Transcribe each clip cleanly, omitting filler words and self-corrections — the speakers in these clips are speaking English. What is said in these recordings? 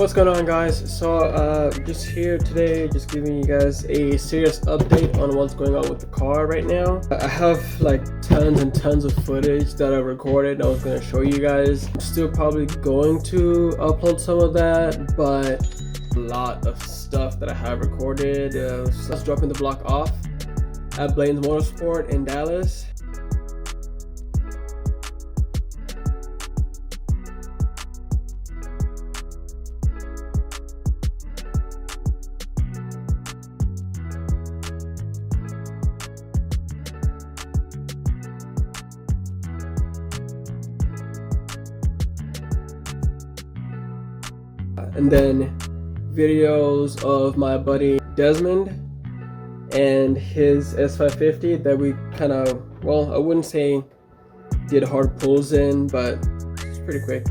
What's going on, guys? So just here today, just giving you guys a serious update on what's going on with the car right now. I have like tons and tons of footage that I recorded. I was going to show you guys. I'm still probably going to upload some of that, but a lot of stuff that I have recorded. So let's dropping the block off at Blaine's Motorsport in Dallas. And then videos of my buddy Desmond and his S550 that we kind of, well, I wouldn't say did hard pulls in, but it's pretty quick.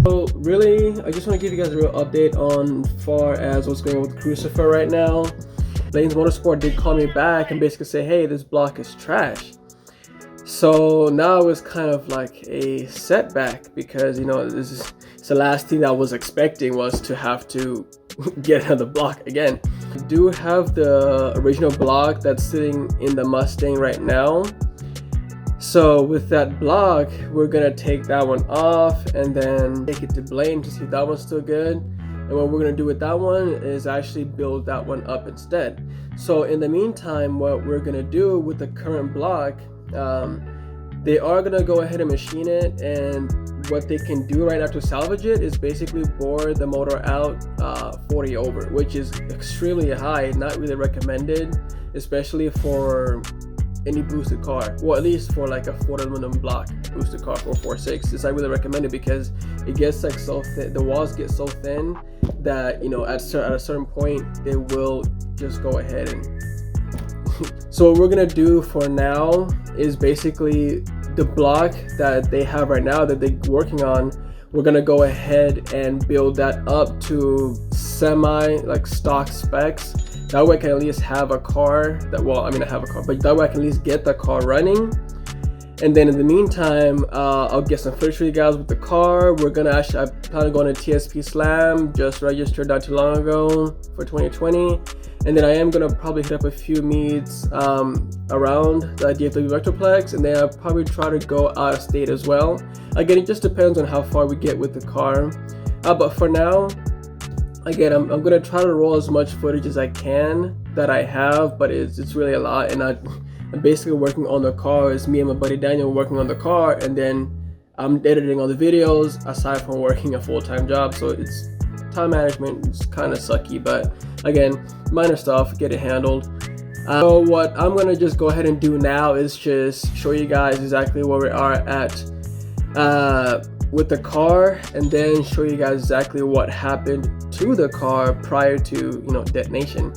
So really, I just want to give you guys a real update on far as what's going on with Crucifer right now. Blaine's Motorsport did call me back and basically say, hey, this block is trash. So now it's kind of like a setback because, you know, it's the last thing that I was expecting was to have to get another block again. I do have the original block that's sitting in the Mustang right now. So with that block, we're gonna take that one off and then take it to Blaine to see if that one's still good. And what we're going to do with that one is actually build that one up instead. So in the meantime, what we're going to do with the current block, they are going to go ahead and machine it. And what they can do right now to salvage it is basically bore the motor out 40 over, which is extremely high, not really recommended, especially for any boosted car. Well, at least for like a Ford aluminum block boosted car for 4.6, it's not really recommended because it gets like so thin, the walls get so thin that, you know, at a certain point they will just go ahead and so what we're gonna do for now is basically the block that they have right now that they're working on, we're gonna go ahead and build that up to semi like stock specs. That way I can at least have a car that, well, I mean I have a car, but that way I can at least get the car running. And then in the meantime, I'll get some footage for you guys with the car. We're gonna actually, I plan on going to TSP Slam, just registered not too long ago for 2020. And then I am gonna probably hit up a few meets around the DFW Metroplex, and then I'll probably try to go out of state as well. Again, it just depends on how far we get with the car. But for now, again, I'm gonna try to roll as much footage as I can that I have, but it's really a lot, and I'm basically working on the car. It's me and my buddy Daniel working on the car, and then I'm editing all the videos aside from working a full-time job. So it's time management, it's kind of sucky, but again, minor stuff, get it handled. So what I'm gonna just go ahead and do now is just show you guys exactly where we are at with the car, and then show you guys exactly what happened to the car prior to, you know, detonation.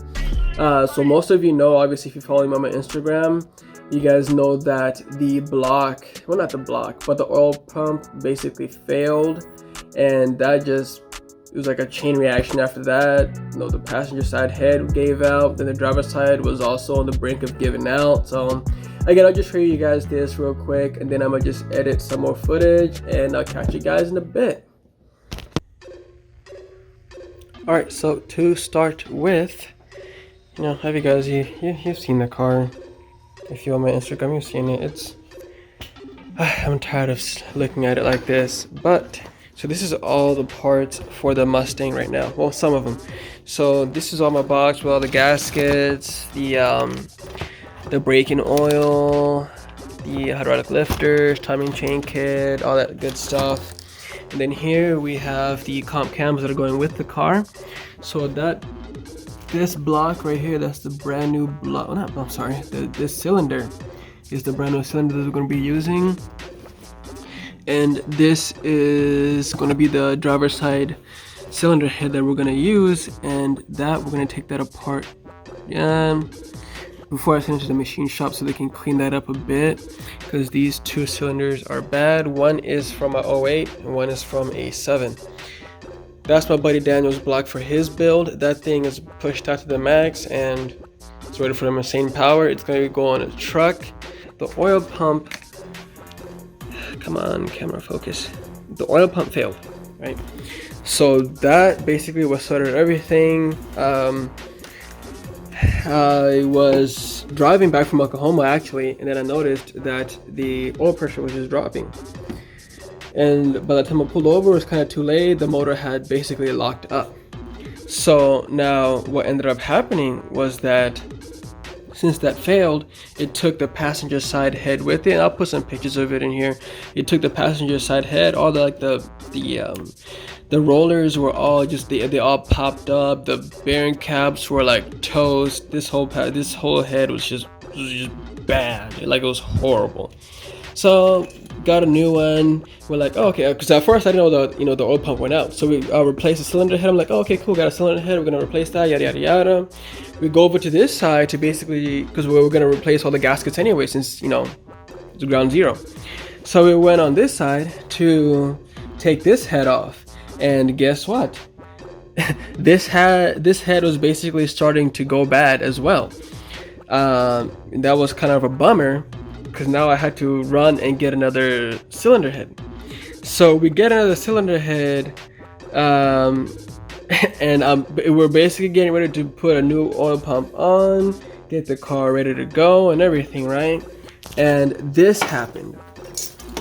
So most of you know, obviously if you follow me on my Instagram, you guys know that the block, well not the block, but the oil pump basically failed, and that just, it was like a chain reaction after that. You know, the passenger side head gave out, then the driver's side was also on the brink of giving out. So again, I'll just show you guys this real quick, and then I'm gonna just edit some more footage, and I'll catch you guys in a bit. Alright, so to start with, you know, have you guys, you've seen the car. If you're on my Instagram, you've seen it. It's, I'm tired of looking at it like this, but, so this is all the parts for the Mustang right now. Well, some of them. So this is all my box with all the gaskets, the braking oil, the hydraulic lifters, timing chain kit, all that good stuff. And then here we have the comp cams that are going with the car. So this block right here, that's the brand new block. I'm sorry, this cylinder is the brand new cylinder that we're going to be using. And this is going to be the driver's side cylinder head that we're going to use, and that we're going to take that apart before I send it to the machine shop so they can clean that up a bit, because these two cylinders are bad. One is from a 08 and one is from a 7. That's my buddy Daniel's block for his build. That thing is pushed out to the max, and It's ready for the insane power. It's going to go on a truck. The oil pump, come on, camera focus. The oil pump failed, right? So that basically what started everything. I was driving back from Oklahoma actually, and then I noticed that the oil pressure was just dropping. And by the time I pulled over, it was kind of too late. The motor had basically locked up. So now what ended up happening was that since that failed, it took the passenger side head with it. I'll put some pictures of it in here. It took the passenger side head, all the rollers were all just they all popped up. The bearing caps were like toast. This whole head was just bad. Like it was horrible. So got a new one. We're like, oh, okay, because at first I didn't know the oil pump went out. So we replaced the cylinder head. I'm like, oh, okay, cool, got a cylinder head. We're gonna replace that, yada yada yada. We go over to this side to basically, because we were gonna replace all the gaskets anyway, since it's ground zero. So we went on this side to take this head off, and guess what? this head was basically starting to go bad as well. That was kind of a bummer, because now I had to run and get another cylinder head. So we get another cylinder head, and we're basically getting ready to put a new oil pump on, get the car ready to go and everything, right? And this happened.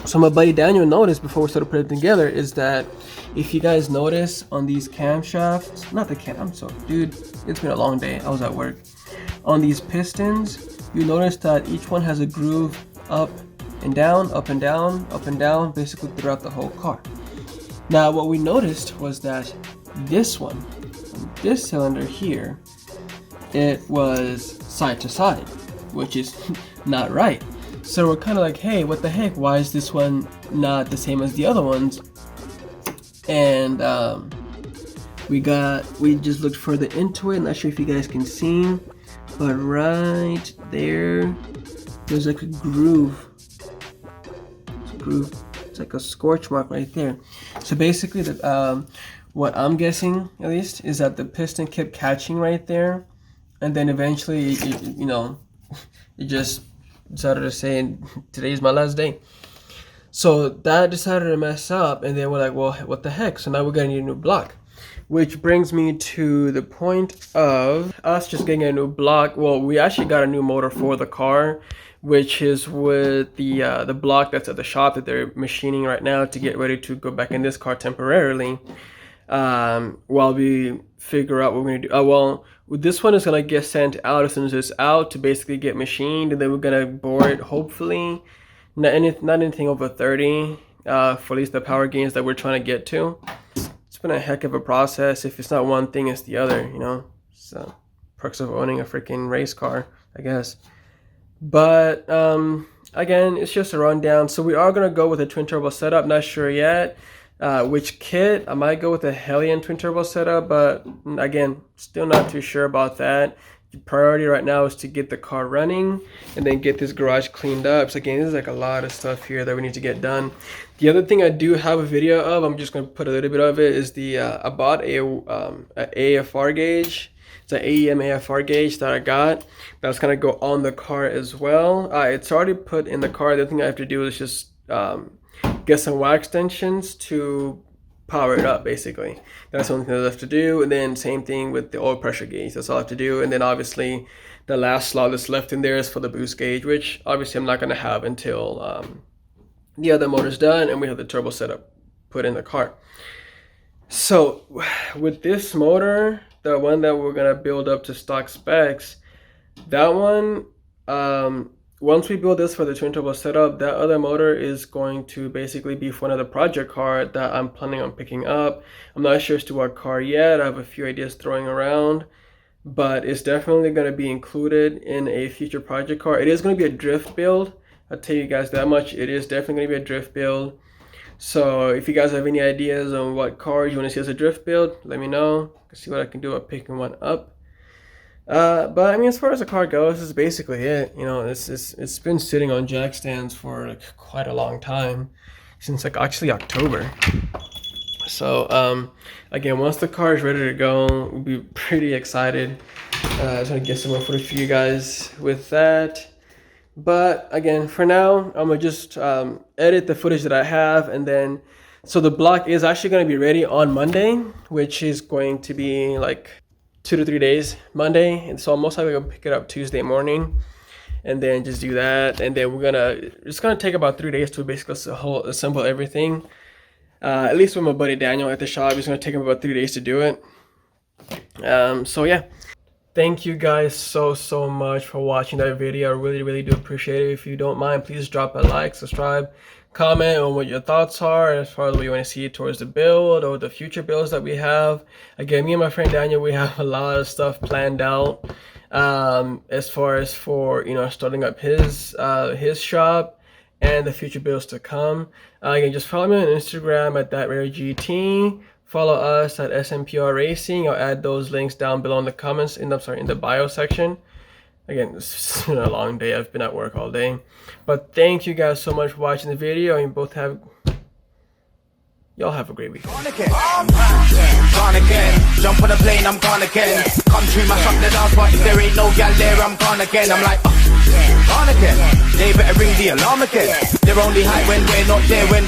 So my buddy Daniel noticed before we started putting it together is that if you guys notice on these camshafts, dude, it's been a long day. I was at work. On these pistons, you notice that each one has a groove up and down, up and down, up and down, basically throughout the whole car. Now what we noticed was that this one, this cylinder here, it was side to side, which is not right. So we're kind of like, hey, what the heck? Why is this one not the same as the other ones? And we just looked further into it. Not sure if you guys can see, but right there's like a groove. It's like a scorch mark right there. So basically, what I'm guessing at least is that the piston kept catching right there, and then eventually, it just decided to say, "Today's my last day." So that decided to mess up, and then we're like, well, what the heck? So now we're gonna need a new block. Which brings me to the point of us just getting a new block. Well, we actually got a new motor for the car, which is with the block that's at the shop that they're machining right now to get ready to go back in this car temporarily, while we figure out what we're gonna do. Well, this one is gonna get sent out as soon as it's out to basically get machined, and then we're gonna bore it, hopefully not anything over 30, for at least the power gains that we're trying to get to. It's been a heck of a process. If it's not one thing, it's the other, So perks of owning a freaking race car, I guess. But again, it's just a rundown. So we are gonna go with a twin turbo setup. Not sure yet which kit. I might go with a Hellion twin turbo setup, but again, still not too sure about that. The priority right now is to get the car running and then get this garage cleaned up. So again, there's like a lot of stuff here that we need to get done. The other thing I do have a video of, I'm just going to put a little bit of it, is I bought a AFR gauge. It's an AEM AFR gauge that I got. That's going to go on the car as well. It's already put in the car. The other thing I have to do is just get some wax extensions to power it up, basically. That's the only thing I have to do. And then same thing with the oil pressure gauge. That's all I have to do. And then obviously the last slot that's left in there is for the boost gauge, which obviously I'm not going to have until the other motor's done and we have the turbo setup put in the car. So with this motor, the one that we're going to build up to stock specs, that one, once we build this for the twin turbo setup, that other motor is going to basically be for another project car that I'm planning on picking up. I'm not sure as to what car yet. I have a few ideas throwing around, but it's definitely going to be included in a future project car. It is going to be a drift build. I'll tell you guys that much. It is definitely going to be a drift build. So if you guys have any ideas on what cars you want to see as a drift build, let me know. I'll see what I can do at picking one up. But I mean, as far as the car goes, this is basically it. It's been sitting on jack stands for like quite a long time, since like actually October. So again, once the car is ready to go, we'll be pretty excited I just want to get some more footage for you guys with that. But again, for now, I'm gonna just edit the footage that I have, and then so the block is actually going to be ready on Monday, which is going to be like 2 to 3 days Monday, and so I'm most likely gonna pick it up Tuesday morning, and then just do that, and then it's gonna take about 3 days to basically assemble everything. At least with my buddy Daniel at the shop, it's gonna take him about 3 days to do it. So yeah, thank you guys so much for watching that video. I really do appreciate it. If you don't mind, please drop a like, subscribe, comment on what your thoughts are as far as what you want to see towards the build or the future builds that we have. Again, me and my friend Daniel, we have a lot of stuff planned out as far as for, you know, starting up his shop and the future builds to come. Again, just follow me on Instagram at thatrareGT. Follow us at SMPR Racing. I'll add those links down below in the comments, in the bio section. Again, it's been a long day. I've been at work all day. But thank you guys so much for watching the video. And y'all have a great week. Gone again. Jump on a plane, I'm gone again. Country mash up the dance, but if there ain't no gal there, I'm gone again. I'm like, gone again. They better ring the alarm again. They're only high when we're not there. When